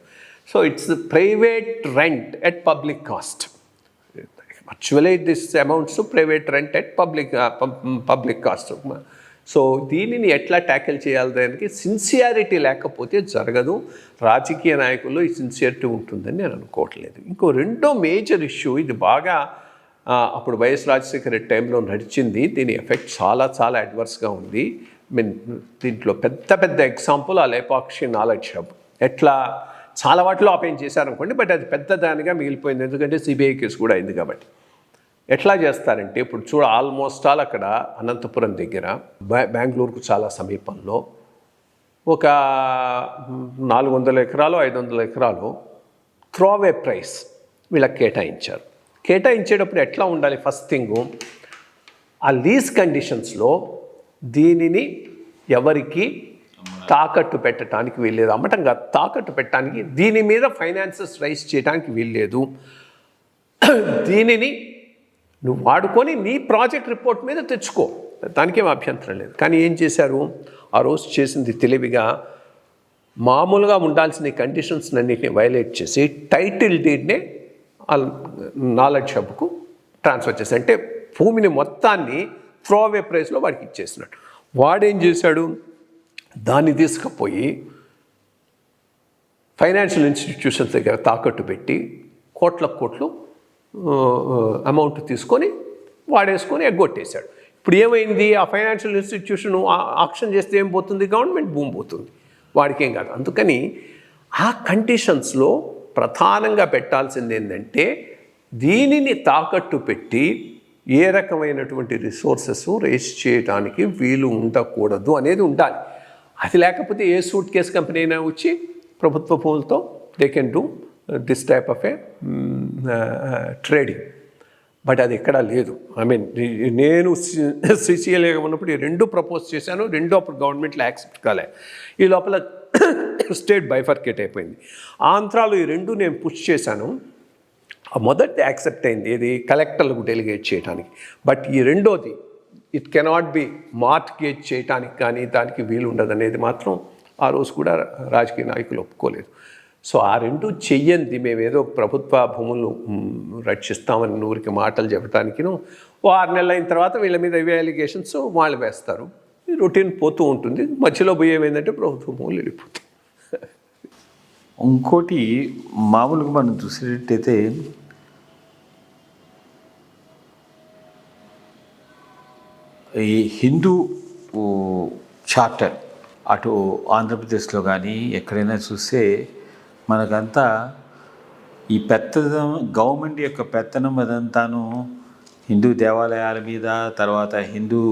So it's private rent at public cost. Actually this amounts private rent at public cost. So దీనిని ఎట్లా ట్యాకిల్ చేయాలి, దానికి సిన్సియారిటీ లేకపోతే జరగదు. రాజకీయ నాయకుల్లో ఈ సిన్సియారిటీ ఉంటుందని నేను అనుకోవట్లేదు. ఇంకో రెండో మేజర్ ఇష్యూ, ఇది బాగా అప్పుడు వైఎస్ రాజశేఖర రెడ్డి టైంలో నడిచింది, దీని ఎఫెక్ట్ చాలా అడ్వర్స్గా ఉంది. దీంట్లో పెద్ద ఎగ్జాంపుల్ ఆ లేపాక్షి నాలెడ్జ్ హబ్. ఎట్లా చాలా వాటిలో ఆపేం చేశారనుకోండి, బట్ అది పెద్ద దానిగా మిగిలిపోయింది, ఎందుకంటే సిబిఐ కేసు కూడా అయింది కాబట్టి. ఎట్లా చేస్తారంటే ఇప్పుడు ఆల్మోస్ట్ ఆల్ అక్కడ అనంతపురం దగ్గర బెంగళూరుకు చాలా సమీపంలో ఒక 400 ఎకరాలు 500 ఎకరాలు త్రోవే ప్రైస్ వీళ్ళకి కేటాయించారు. కేటాయించేటప్పుడు ఎట్లా ఉండాలి, ఫస్ట్ థింగ్ ఆ లీజ్ కండిషన్స్లో దీనిని ఎవరికి తాకట్టు పెట్టడానికి వీల్లేదు, అమ్మటం కాదు తాకట్టు పెట్టడానికి, దీని మీద ఫైనాన్సెస్ రైజ్ చేయడానికి వీల్లేదు. దీనిని నువ్వు వాడుకొని నీ ప్రాజెక్ట్ రిపోర్ట్ మీద తెచ్చుకో, దానికేం అభ్యంతరం లేదు. కానీ ఏం చేశారు, ఆ రోజు చేసింది తెలివిగా మామూలుగా ఉండాల్సిన కండిషన్స్ అన్నింటినీ వైలేట్ చేసి టైటిల్ డీడ్నే నాలెడ్జ్ హబ్కు ట్రాన్స్ఫర్ చేశారు. అంటే భూమిని మొత్తాన్ని త్రో అవే ప్రైస్లో వాడికి ఇచ్చేసినాడు. వాడేం చేశాడు, దాన్ని తీసుకుపోయి ఫైనాన్షియల్ ఇన్స్టిట్యూషన్స్ దగ్గర తాకట్టు పెట్టి కోట్లు అమౌంట్ తీసుకొని వాడేసుకొని ఎగ్గొట్టేశాడు. ఇప్పుడు ఏమైంది, ఆ ఫైనాన్షియల్ ఇన్స్టిట్యూషన్ ఆక్షన్ చేస్తే ఏం పోతుంది, గవర్నమెంట్ భూమి పోతుంది, వాడికి ఏం కాదు. అందుకని ఆ కండిషన్స్లో ప్రధానంగా పెట్టాల్సింది ఏంటంటే దీనిని తాకట్టు పెట్టి ఏ రకమైనటువంటి రిసోర్సెస్ రేస్ చేయడానికి వీలు ఉండకూడదు అనేది ఉండాలి. అది లేకపోతే ఏ సూట్ కేస్ కంపెనీ అయినా వచ్చి ప్రభుత్వ భూములతో they can do this type of a trading. But అది ఎక్కడా లేదు. ఐ మీన్ నేను సిసిఎల్ఏగా ఉన్నప్పుడు ఈ రెండు ప్రపోజ్ చేశాను, రెండు అప్పుడు గవర్నమెంట్లో యాక్సెప్ట్ కాలే. ఈ లోపల స్టేట్ బైఫర్కేట్ అయిపోయింది. ఆంధ్రాలో ఈ రెండు నేను పుష్ చేశాను, మొదటి యాక్సెప్ట్ అయింది, ఇది కలెక్టర్లకు డెలిగేట్ చేయడానికి. బట్ ఈ రెండోది ఇట్ కెనాట్ బి మార్ట్గేజ్ చేయడానికి కానీ దానికి వీలు ఉండదనేది మాత్రం ఆ రోజు కూడా రాజకీయ నాయకులు ఒప్పుకోలేదు. సో ఆ రెండు చెయ్యంది మేము ఏదో ప్రభుత్వ భూములను రక్షిస్తామని ఊరికి మాటలు చెప్పడానికిను 6 నెలలు అయిన తర్వాత వీళ్ళ మీద ఇవే అలిగేషన్స్ వాళ్ళు వేస్తారు. ఈ రొటీన్ పోతూ ఉంటుంది. మధ్యలో పోయేమైందంటే ప్రభుత్వ భూములు వెళ్ళిపోతాయి. ఇంకోటి మామూలుగా మనం చూసేటట్టయితే ఈ హిందూ చార్టర్ అటు ఆంధ్రప్రదేశ్లో కానీ ఎక్కడైనా చూస్తే మనకంతా ఈ పెత్తనం గవర్నమెంట్ యొక్క పెత్తనం అదంతాను హిందూ దేవాలయాల మీద, తర్వాత హిందూ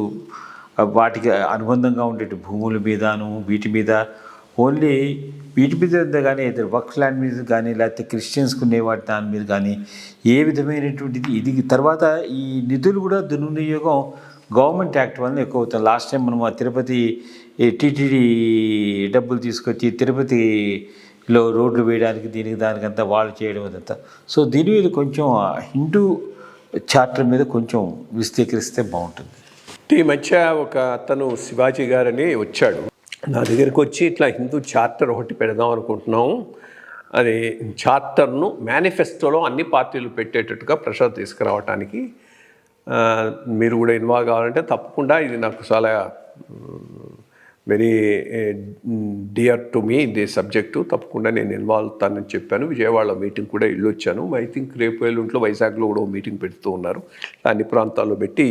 వాటికి అనుబంధంగా ఉండే భూముల మీదను వీటి మీద ఓన్లీ వీటి మీద కానీ ఇద్దరు వర్క్ ల్యాండ్ మీద కానీ లేకపోతే క్రిస్టియన్స్కి ఉండే వాటి దాని మీద కానీ ఏ విధమైనటువంటిది ఇది. తర్వాత ఈ నిధులు కూడా దుర్వినియోగం గవర్నమెంట్ యాక్ట్ వల్ల ఎక్కువ అవుతుంది. లాస్ట్ టైం మనం తిరుపతి టీటీడీ డబ్బులు తీసుకొచ్చి తిరుపతిలో రోడ్లు వేయడానికి దీనికి దానికంతా వాళ్ళు చేయడం అదంతా. సో దీని మీద కొంచెం హిందూ చార్టర్ మీద కొంచెం విస్తీకరిస్తే బాగుంటుంది. ఈ మధ్య ఒక అతను శివాజీ గారని వచ్చాడు నా దగ్గరికి వచ్చి, ఇట్లా హిందూ చార్టర్ ఒకటి పెడదాం అనుకుంటున్నాం, అది చార్టర్ను మేనిఫెస్టోలో అన్ని పార్టీలు పెట్టేటట్టుగా ప్రెషర్ తీసుకురావడానికి మీరు కూడా ఇన్వాల్వ్ కావాలంటే తప్పకుండా, ఇది నాకు చాలా వెరీ డియర్ టు మీ ఇది సబ్జెక్టు, తప్పకుండా నేను ఇన్వాల్వ్ అవుతానని చెప్పాను. విజయవాడలో మీటింగ్ కూడా వెళ్ళొచ్చాను. ఐ థింక్ రేపు ఎల్లుంట్లో వైజాగ్లో కూడా మీటింగ్ పెడుతూ ఉన్నారు. అన్ని ప్రాంతాల్లో పెట్టి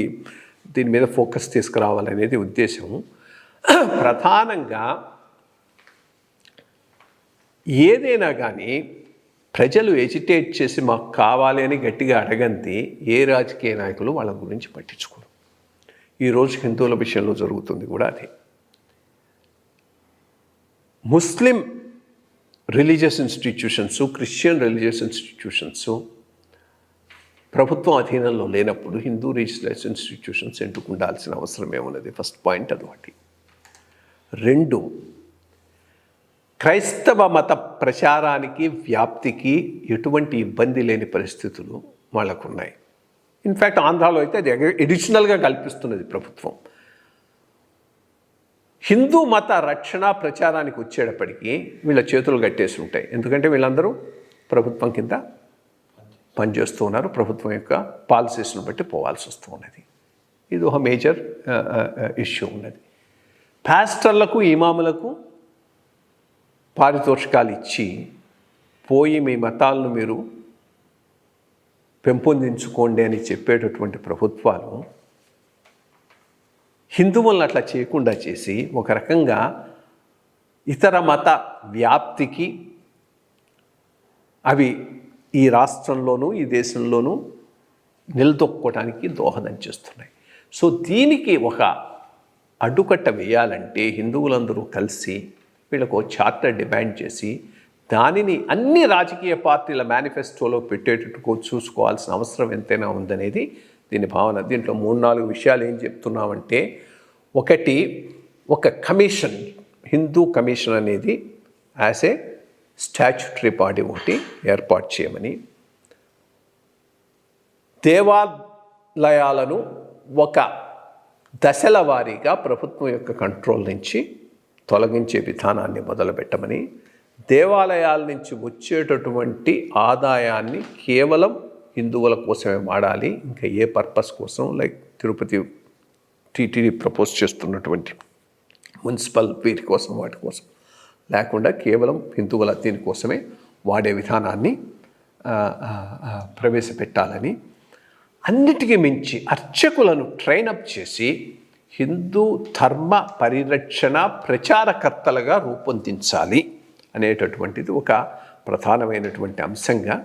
దీని మీద ఫోకస్ తీసుకురావాలనేది ఉద్దేశం. ప్రధానంగా ఏదైనా కానీ ప్రజలు ఎజిటేట్ చేసి మాకు కావాలి అని గట్టిగా అడగంది ఏ రాజకీయ నాయకులు వాళ్ళ గురించి పట్టించుకోరు. ఈరోజు హిందువుల విషయంలో జరుగుతుంది కూడా అదే. Muslim religious institutions, Christian religious institutions ప్రభుత్వం అధీనంలో లేనప్పుడు హిందూ రిలీజియస్ ఇన్స్టిట్యూషన్స్ ఎందుకు ఉండాల్సిన అవసరం ఏమున్నది? ఫస్ట్ పాయింట్ అదొకటి. 2, క్రైస్తవ మత ప్రచారానికి వ్యాప్తికి ఎటువంటి ఇబ్బంది లేని పరిస్థితులు వాళ్ళకున్నాయి. ఇన్ఫ్యాక్ట్ ఆంధ్రాలో అయితే అది ఎడిషనల్గా కల్పిస్తున్నది ప్రభుత్వం. హిందూ మత రక్షణ ప్రచారానికి వచ్చేటప్పటికీ వీళ్ళ చేతులు కట్టేసి ఉంటాయి. ఎందుకంటే వీళ్ళందరూ ప్రభుత్వం కింద పనిచేస్తూ ఉన్నారు, ప్రభుత్వం యొక్క పాలసీస్ను బట్టి పోవాల్సి వస్తూ ఉన్నది. ఇది ఒక మేజర్ ఇష్యూ ఉన్నది. పాస్టర్లకు, ఇమాములకు పారితోషికాలు ఇచ్చి పోయి మీ మతాలను మీరు పెంపొందించుకోండి అని చెప్పేటటువంటి ప్రభుత్వాలు హిందువులను అట్లా చేయకుండా చేసి ఒక రకంగా ఇతర మత వ్యాప్తికి అవి ఈ రాష్ట్రంలోనూ ఈ దేశంలోనూ నిలదొక్కోవడానికి దోహదం చేస్తున్నాయి. సో దీనికి ఒక అడ్డుకట్ట వేయాలంటే హిందువులందరూ కలిసి వీళ్ళకు చార్టర్ డిమాండ్ చేసి దానిని అన్ని రాజకీయ పార్టీల మేనిఫెస్టోలో పెట్టేటట్టుకు చూసుకోవాల్సిన అవసరం ఎంతైనా ఉందనేది దీని భావన. దీంట్లో 3-4 విషయాలు ఏం చెప్తున్నామంటే, ఒకటి, ఒక కమిషన్, హిందూ కమిషన్ అనేది యాజ్ ఏ స్టాచ్యుటరీ బాడీ ఒకటి ఏర్పాటు చేయమని, దేవాలయాలను ఒక దశల వారీగా ప్రభుత్వం యొక్క కంట్రోల్ నుంచి తొలగించే విధానాన్ని మొదలుపెట్టమని, దేవాలయాల నుంచి వచ్చేటటువంటి ఆదాయాన్ని కేవలం హిందువుల కోసమే వాడాలి, ఇంకా ఏ పర్పస్ కోసం లైక్ తిరుపతి టీటీడీ ప్రపోజ్ చేస్తున్నటువంటి మున్సిపల్ వీటి కోసం వాటి కోసం లేకుండా కేవలం హిందువుల దీనికోసమే వాడే విధానాన్ని ప్రవేశపెట్టాలని, అన్నిటికీ మించి అర్చకులను ట్రైనప్ చేసి హిందూ ధర్మ పరిరక్షణ ప్రచారకర్తలుగా రూపొందించాలి అనేటటువంటిది ఒక ప్రధానమైనటువంటి అంశంగా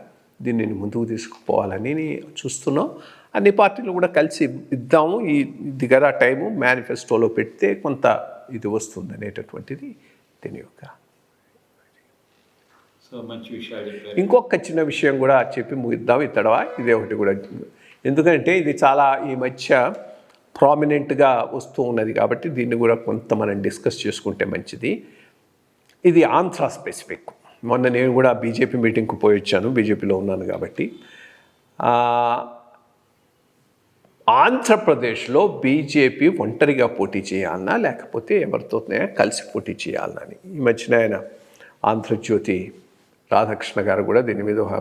దీన్ని ముందుకు తీసుకుపోవాలని చూస్తున్నాం. అన్ని పార్టీలు కూడా కలిసి ఇద్దాము, ఈ దిగర టైము మేనిఫెస్టోలో పెడితే కొంత ఇది వస్తుంది అనేటటువంటిది దీని యొక్క. సో మంచి విషయాలు. ఇంకొక చిన్న విషయం కూడా చెప్పి ముగిద్దాం ఇతడవా, ఇదే ఒకటి కూడా, ఎందుకంటే ఇది చాలా ఈ మధ్య ప్రామినెంట్గా వస్తూ ఉన్నది కాబట్టి దీన్ని కూడా కొంత మనం డిస్కస్ చేసుకుంటే మంచిది. ఇది ఆంధ్ర స్పెసిఫిక్. మొన్న నేను కూడా బీజేపీ మీటింగ్కి పోయి వచ్చాను, బీజేపీలో ఉన్నాను కాబట్టి. ఆంధ్రప్రదేశ్లో బీజేపీ ఒంటరిగా పోటీ చేయాలన్నా లేకపోతే ఎవరితో కలిసి పోటీ చేయాలన్నా అని ఈ మధ్యన ఆయన ఆంధ్రజ్యోతి రాధాకృష్ణ గారు కూడా దీని మీద ఒక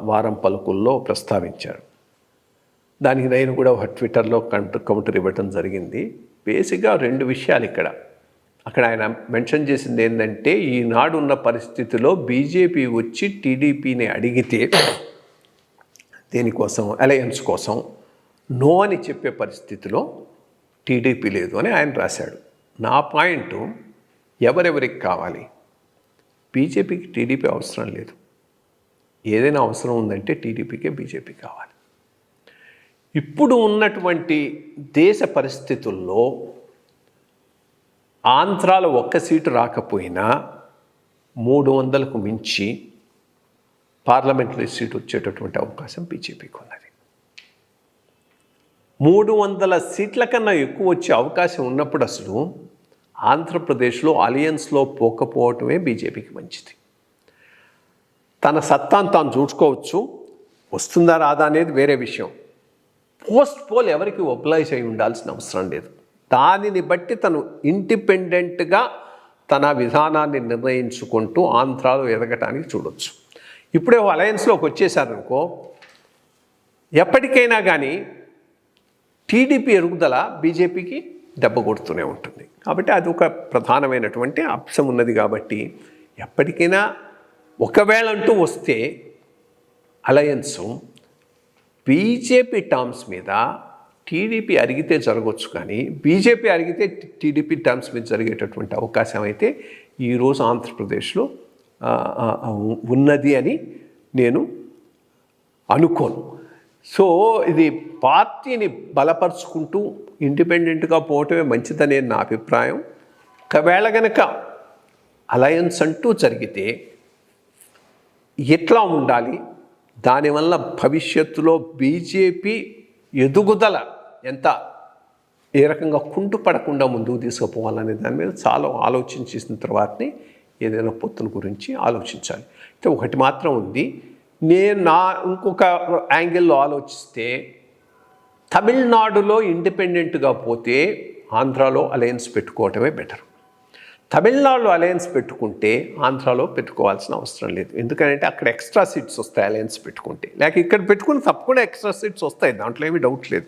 వారం పలుకుల్లో ప్రస్తావించారు. దానికి నేను కూడా ఒక ట్విట్టర్లో కౌంటర్ ఇవ్వటం జరిగింది. బేసిక్గా రెండు విషయాలు ఇక్కడ. అక్కడ ఆయన మెన్షన్ చేసింది ఏంటంటే, ఈనాడు ఉన్న పరిస్థితిలో బీజేపీ వచ్చి టీడీపీని అడిగితే దేనికోసం, అలయన్స్ కోసం నో అని చెప్పే పరిస్థితిలో టీడీపీ లేదు అని ఆయన రాశాడు. నా పాయింట్, ఎవరెవరికి కావాలి? బీజేపీకి టీడీపీ అవసరం లేదు. ఏదైనా అవసరం ఉందంటే టీడీపీకే బీజేపీ కావాలి. ఇప్పుడు ఉన్నటువంటి దేశ పరిస్థితుల్లో ఆంధ్రాలో ఒక్క సీటు రాకపోయినా 300కు మించి పార్లమెంటరీ సీటు వచ్చేటటువంటి అవకాశం బీజేపీకి ఉన్నది. 300 సీట్ల కన్నా ఎక్కువ వచ్చే అవకాశం ఉన్నప్పుడు అసలు ఆంధ్రప్రదేశ్లో అలయన్స్లో పోకపోవటమే బీజేపీకి మంచిది. తన సత్తాను తాను చూసుకోవచ్చు, వస్తుందా రాదా అనేది వేరే విషయం. పోల్ ఎవరికి ఒబ్లైజ్ అయి ఉండాల్సిన అవసరం లేదు. దానిని బట్టి తను ఇండిపెండెంట్గా తన విధానాన్ని నిర్ణయించుకుంటూ ఆంధ్రాలో ఎదగటానికి చూడొచ్చు. ఇప్పుడే అలయన్స్లోకి వచ్చేసారనుకో, ఎప్పటికైనా కానీ టీడీపీ ఎరుగుదల బీజేపీకి దెబ్బ కొడుతూనే ఉంటుంది. కాబట్టి అది ఒక ప్రధానమైనటువంటి అంశం ఉన్నది. కాబట్టి ఎప్పటికైనా ఒకవేళ అంటూ వస్తే అలయన్సు బీజేపీ టర్మ్స్ మీద టీడీపీ అరిగితే జరగవచ్చు, కానీ బీజేపీ అరిగితే టీడీపీ టర్మ్స్ మీద జరిగేటటువంటి అవకాశం అయితే ఈరోజు ఆంధ్రప్రదేశ్లో ఉన్నది అని నేను అనుకోను. సో ఇది పార్టీని బలపరుచుకుంటూ ఇండిపెండెంట్గా పోవటమే మంచిదనే నా అభిప్రాయం. ఒకవేళ గనక అలయన్స్ అంటూ జరిగితే ఎట్లా ఉండాలి, దానివల్ల భవిష్యత్తులో బీజేపీ ఎదుగుదల ఎంత ఏ రకంగా కుంటుపడకుండా ముందుకు తీసుకుపోవాలనే దాని మీద చాలా ఆలోచించేసిన తర్వాతనే ఏదైనా పొత్తుల గురించి ఆలోచించాలి. అయితే ఒకటి మాత్రం ఉంది, నేను ఇంకొక యాంగిల్లో ఆలోచిస్తే తమిళనాడులో ఇండిపెండెంట్గా పోతే ఆంధ్రాలో అలయన్స్ పెట్టుకోవటమే బెటర్. తమిళనాడులో అలయన్స్ పెట్టుకుంటే ఆంధ్రాలో పెట్టుకోవాల్సిన అవసరం లేదు. ఎందుకంటే అక్కడ ఎక్స్ట్రా సీట్స్ వస్తాయి అలయన్స్ పెట్టుకుంటే. లేక ఇక్కడ పెట్టుకుని తప్పకుండా ఎక్స్ట్రా సీట్స్ వస్తాయి, దాంట్లో ఏమీ డౌట్ లేదు.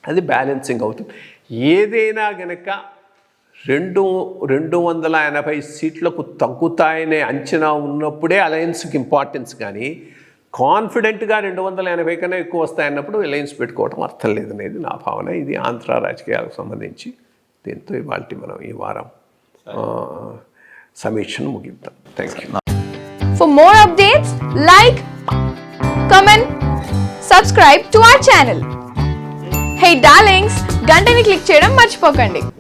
అది బ్యాలెన్సింగ్ అవుతుంది. ఏదైనా గనక 280 సీట్లకు తగ్గుతాయనే అంచనా ఉన్నప్పుడే అలయన్స్కి ఇంపార్టెన్స్, కానీ కాన్ఫిడెంట్గా 280 కన్నా ఎక్కువ వస్తాయన్నప్పుడు అలయన్స్ పెట్టుకోవడం అర్థం లేదనేది నా భావన. ఇది ఆంధ్ర రాజకీయాలకు సంబంధించి. దీంతో ఇవాళ మనం ఈ వారం సమీక్షను ముగిద్దాం. Thank you. For more updates, like, comment, subscribe to our channel. Hey darlings, గంటని click చేయడం మర్చిపోకండి.